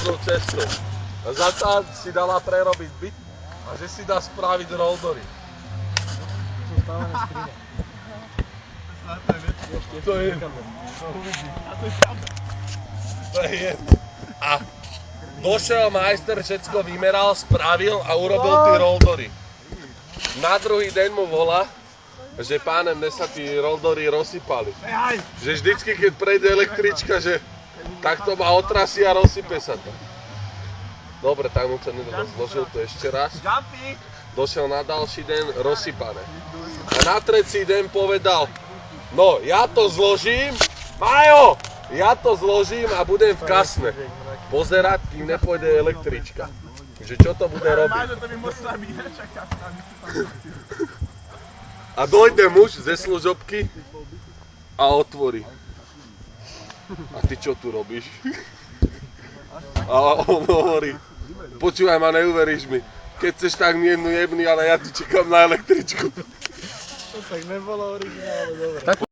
obchodnú cestu. A za to si dala prerobiť byt a že si dá spraviť roldory. Sú stávané skrine. To je... A to je pravda. To je jedno. A došiel majster, všetko vymeral, spravil a urobil tí roldory. Na druhý deň mu volá, že páne, mne sa tí roldory rozsypali. Že vždycky, keď prejde električka, že takto ma otrasí a rozsype sa to. Dobre, tak mu to zložil to ešte raz. Došiel na ďalší deň, rozsypané. A na tretí deň povedal, no ja to zložím, Majo, ja to zložím a budem v kasne pozerať, kým nepôjde električka. Že čo to bude robiť? A dojde muž ze služobky a otvorí. A ty čo tu robíš? A on hovorí, počúvaj ma, neuveríš mi, keď chceš tak mi jednu jebni, ale ja tu čekám na električku. To tak nebolo originálne, dobre.